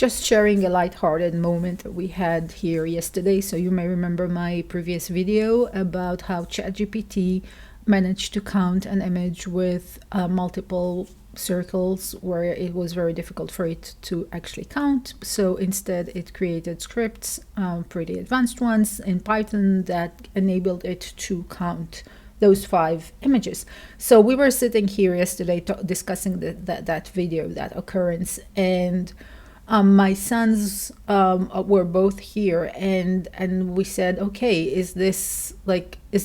just sharing a lighthearted moment that we had here yesterday. So you may remember my previous video about how ChatGPT managed to count an image with multiple circles where it was very difficult for it to actually count. So instead it created scripts, pretty advanced ones in Python, that enabled it to count those 5 images. So we were sitting here yesterday discussing that video, that occurrence, and my sons were both here, and we said, okay, is this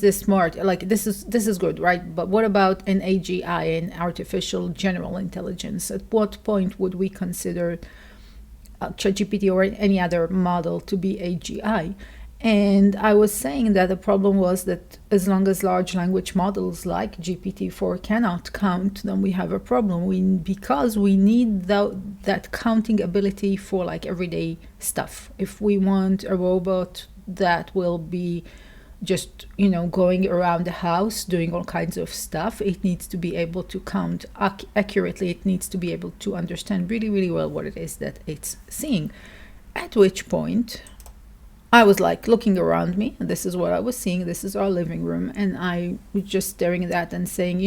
smart? Like, this is good, right? But what about an AGI, an artificial general intelligence? At what point would we consider ChatGPT or any other model to be AGI? And I was saying that the problem was that as long as large language models like GPT4 cannot count, then we have a problem. Because we need that counting ability for like everyday stuff. If we want a robot that will be just, going around the house doing all kinds of stuff, it needs to be able to count accurately. It needs to be able to understand really, really well what it is that it's seeing. At which point I was like looking around me, and this is what I was seeing. This is our living room, and I was just staring at that and saying,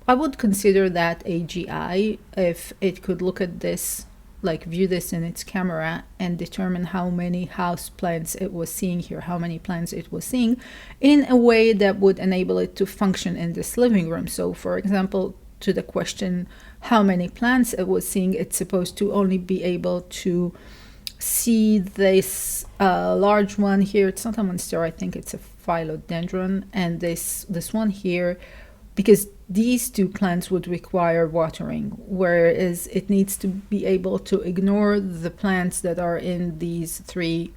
I would consider that AGI if it could look at this, like view this in its camera and determine how many house plants it was seeing here, how many plants it was seeing, in a way that would enable it to function in this living room. So, for example, to the question how many plants it was seeing, it's supposed to only be able to see this large one here. It's not a monstera, I think it's a philodendron, and this one here, because these 2 plants would require watering, whereas it needs to be able to ignore the plants that are in these 3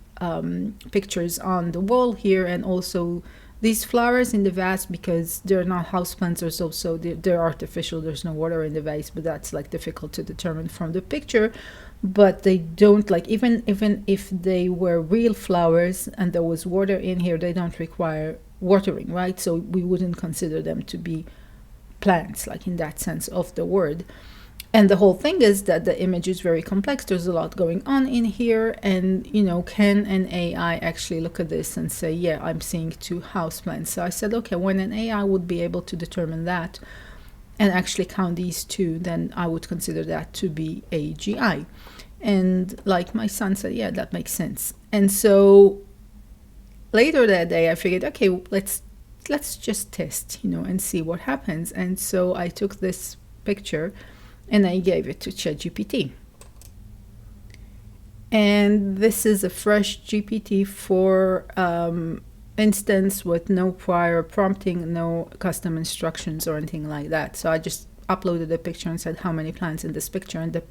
pictures on the wall here, and also these flowers in the vase, because they're not houseplants, or so they're artificial. There's no water in the vase, but that's like difficult to determine from the picture. But they don't, like, even if they were real flowers and there was water in here, they don't require watering, right? So we wouldn't consider them to be plants, like in that sense of the word. And the whole thing is that the image is very complex. There's a lot going on in here, and can an AI actually look at this and say, yeah, I'm seeing 2 houseplants? So I said, okay, when an AI would be able to determine that and actually count these 2, then I would consider that to be AGI. And like my son said, yeah, that makes sense. And so later that day I figured, okay, let's just test, and see what happens. And so I took this picture and I gave it to ChatGPT. And this is a fresh GPT4 instance with no prior prompting, no custom instructions or anything like that. So I just uploaded a picture and said how many plants in this picture, and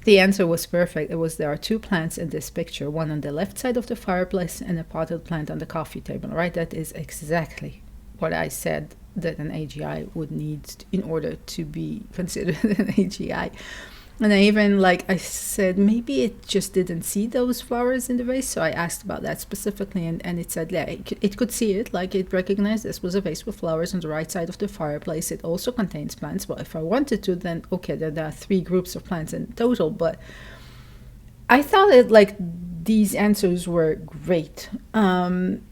the answer was perfect. It was, there are 2 plants in this picture, one on the left side of the fireplace and a potted plant on the coffee table, right? That is exactly what I said that an AGI would need in order to be considered an AGI. And I even, I said, maybe it just didn't see those flowers in the vase. So I asked about that specifically, and it said, yeah, it could see it. Like, it recognized this was a vase with flowers on the right side of the fireplace. It also contains plants. Well, if I wanted to, then okay, there are 3 groups of plants in total. But I thought these answers were great. And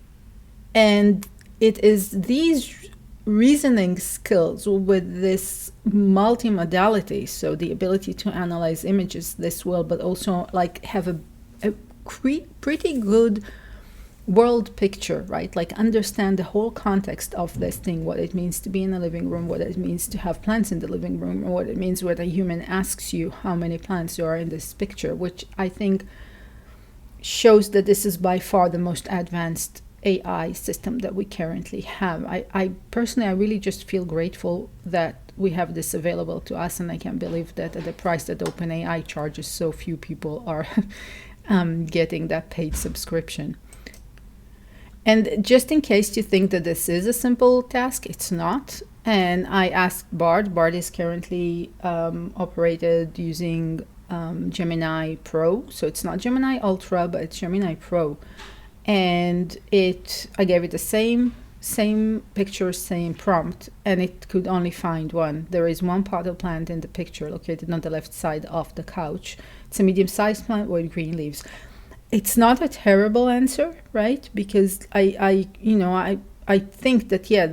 it is these reasoning skills with this multimodality, so the ability to analyze images this well, but also have a pretty good world picture, right? Understand the whole context of this thing, what it means to be in a living room, what it means to have plants in the living room, and what it means when a human asks you how many plants there are in this picture, which I think shows that this is by far the most advanced AI system that we currently have. I personally, I really just feel grateful that we have this available to us, and I can't believe that at the price that OpenAI charges, so few people are getting that paid subscription. And just in case you think that this is a simple task, it's not. And I asked Bard. Bard is currently operated using Gemini Pro. So it's not Gemini Ultra, but it's Gemini Pro. And I gave it the same same picture, same prompt, and it could only find one. There is one potted plant in the picture located on the left side of the couch. It's a medium-sized plant with green leaves. It's not a terrible answer, right? Because I think that, yeah,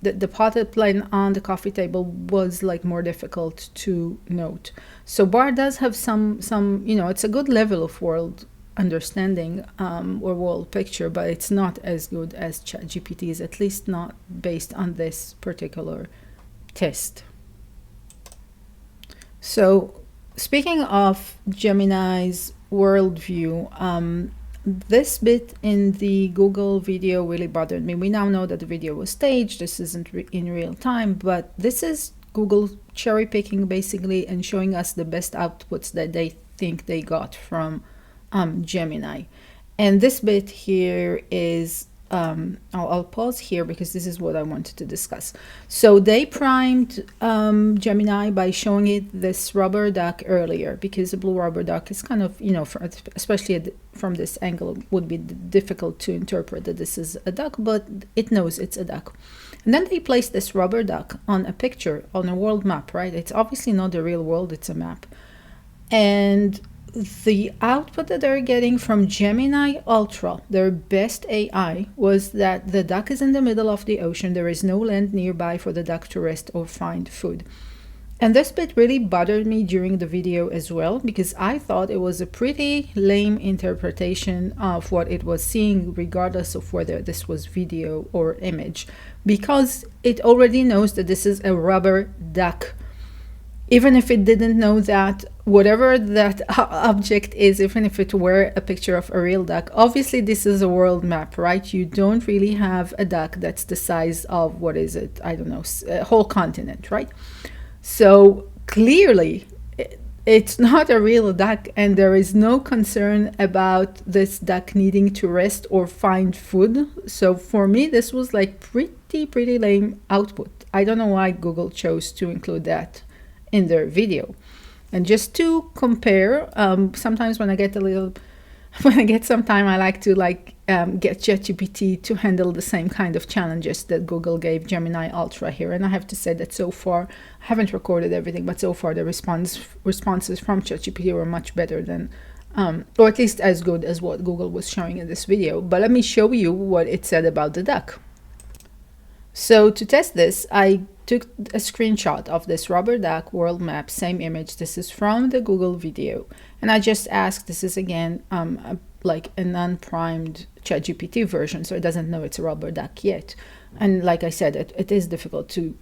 the potted plant on the coffee table was like more difficult to note. So Bard does have some, it's a good level of world understanding or world picture, but it's not as good as ChatGPT's, at least not based on this particular test. So speaking of Gemini's worldview, this bit in the Google video really bothered me. We now know that the video was staged. This isn't in real time, but this is Google cherry picking basically and showing us the best outputs that they think they got from Gemini. And this bit here is, I'll pause here because this is what I wanted to discuss. So they primed Gemini by showing it this rubber duck earlier, because the blue rubber duck is kind of, especially from this angle, it would be difficult to interpret that this is a duck, but it knows it's a duck. And then they placed this rubber duck on a picture, on a world map, right? It's obviously not the real world, it's a map. And the output that they're getting from Gemini Ultra, their best AI, was that the duck is in the middle of the ocean. There is no land nearby for the duck to rest or find food. And this bit really bothered me during the video as well, because I thought it was a pretty lame interpretation of what it was seeing, regardless of whether this was video or image, because it already knows that this is a rubber duck. Even if it didn't know that, whatever that object is, even if it were a picture of a real duck, obviously this is a world map, right? You don't really have a duck that's the size of, what is it? I don't know, a whole continent, right? So clearly it's not a real duck, and there is no concern about this duck needing to rest or find food. So for me, this was like pretty lame output. I don't know why Google chose to include that in their video. And just to compare, sometimes when I get some time, I like to get ChatGPT to handle the same kind of challenges that Google gave Gemini Ultra here. And I have to say that so far, I haven't recorded everything, but so far the responses from ChatGPT were much better than, or at least as good as what Google was showing in this video. But let me show you what it said about the duck. So to test this, I took a screenshot of this rubber duck world map, same image. This is from the Google video. And I just asked, this is again like an unprimed ChatGPT version, so it doesn't know it's a rubber duck yet. And like I said, it is difficult to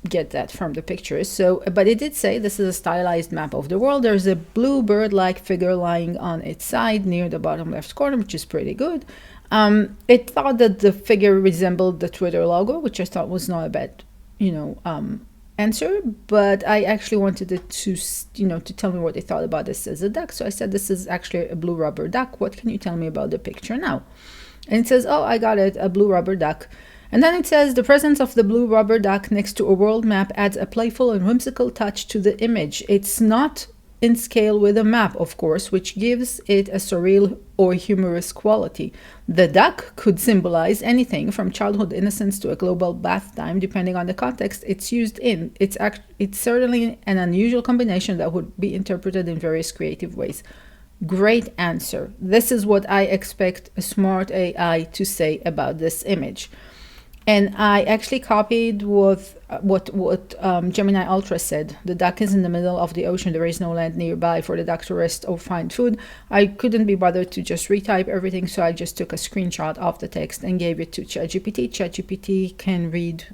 get that from the pictures. So, but it did say this is a stylized map of the world. There's a blue bird-like figure lying on its side near the bottom left corner, which is pretty good. It thought that the figure resembled the Twitter logo, which I thought was not a bad, answer, but I actually wanted it to, to tell me what they thought about this as a duck. So I said, this is actually a blue rubber duck. What can you tell me about the picture now? And it says, oh, I got it, a blue rubber duck. And then it says, the presence of the blue rubber duck next to a world map adds a playful and whimsical touch to the image. It's not in scale with a map, of course, which gives it a surreal or humorous quality. The duck could symbolize anything from childhood innocence to a global bath time, depending on the context it's used in. It's certainly an unusual combination that would be interpreted in various creative ways. Great answer. This is what I expect a smart AI to say about this image. And I actually copied what Gemini Ultra said. The duck is in the middle of the ocean. There is no land nearby for the duck to rest or find food. I couldn't be bothered to just retype everything, so I just took a screenshot of the text and gave it to ChatGPT. ChatGPT can read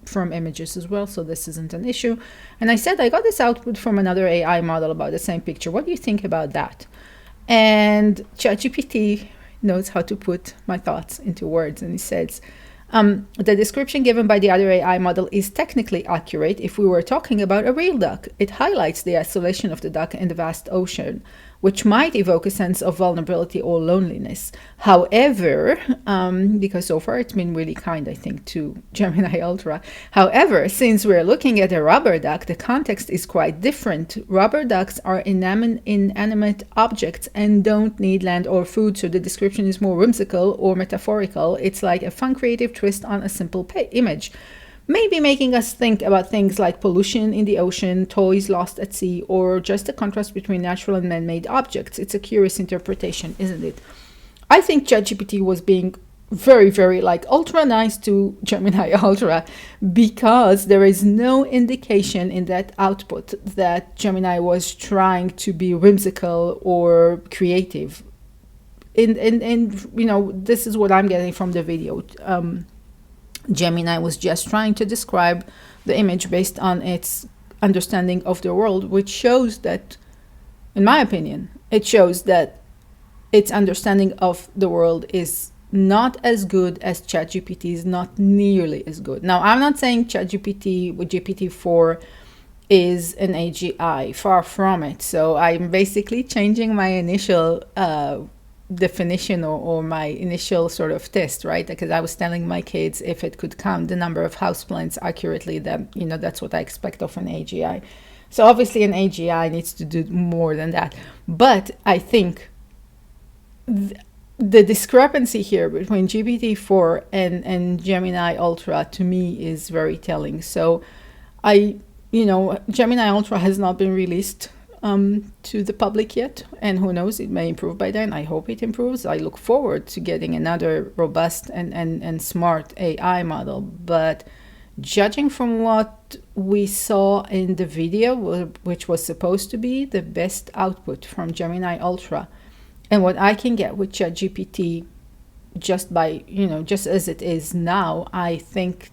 from images as well, so this isn't an issue. And I said, I got this output from another AI model about the same picture. What do you think about that? And ChatGPT knows how to put my thoughts into words, and he says, the description given by the other AI model is technically accurate if we were talking about a real duck. It highlights the isolation of the duck in the vast ocean. which might evoke a sense of vulnerability or loneliness. However, because so far it's been really kind, I think, to Gemini Ultra. However, since we're looking at a rubber duck, the context is quite different. Rubber ducks are inanimate objects and don't need land or food, so the description is more whimsical or metaphorical. It's like a fun creative twist on a simple image. Maybe making us think about things like pollution in the ocean, toys lost at sea, or just the contrast between natural and man-made objects. It's a curious interpretation, isn't it? I think ChatGPT was being very, very ultra nice to Gemini Ultra, because there is no indication in that output that Gemini was trying to be whimsical or creative. And this is what I'm getting from the video. Gemini was just trying to describe the image based on its understanding of the world, which shows that, in my opinion, it shows that its understanding of the world is not as good as ChatGPT, is not nearly as good. Now, I'm not saying ChatGPT with GPT-4 is an AGI, far from it. So I'm basically changing my initial definition or my initial sort of test, right? Because I was telling my kids if it could count the number of houseplants accurately, then that's what I expect of an AGI. So obviously an AGI needs to do more than that. But I think the discrepancy here between GPT-4 and Gemini Ultra to me is very telling. So Gemini Ultra has not been released to the public yet, and who knows, it may improve by then. I hope it improves. I look forward to getting another robust and smart AI model, but judging from what we saw in the video, which was supposed to be the best output from Gemini Ultra, and what I can get with ChatGPT just by just as it is now, I think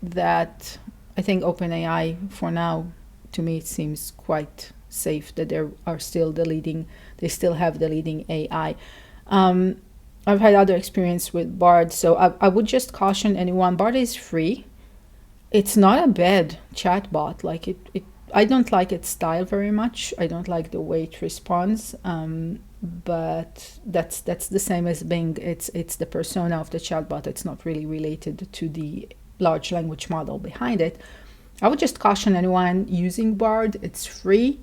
OpenAI for now, to me, it seems quite safe that they still have the leading AI. I've had other experience with Bard, so I would just caution anyone. Bard is free. It's not a bad chatbot. I don't like its style very much. I don't like the way it responds. But that's the same as Bing. It's the persona of the chatbot. It's not really related to the large language model behind it. I would just caution anyone using Bard. It's free.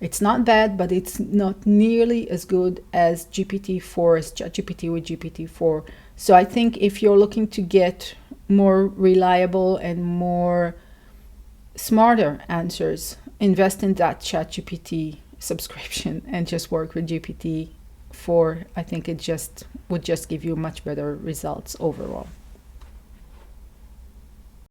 It's not bad, but it's not nearly as good as GPT-4, as ChatGPT with GPT-4. So I think if you're looking to get more reliable and more smarter answers, invest in that ChatGPT subscription and just work with GPT-4. I think it would just give you much better results overall.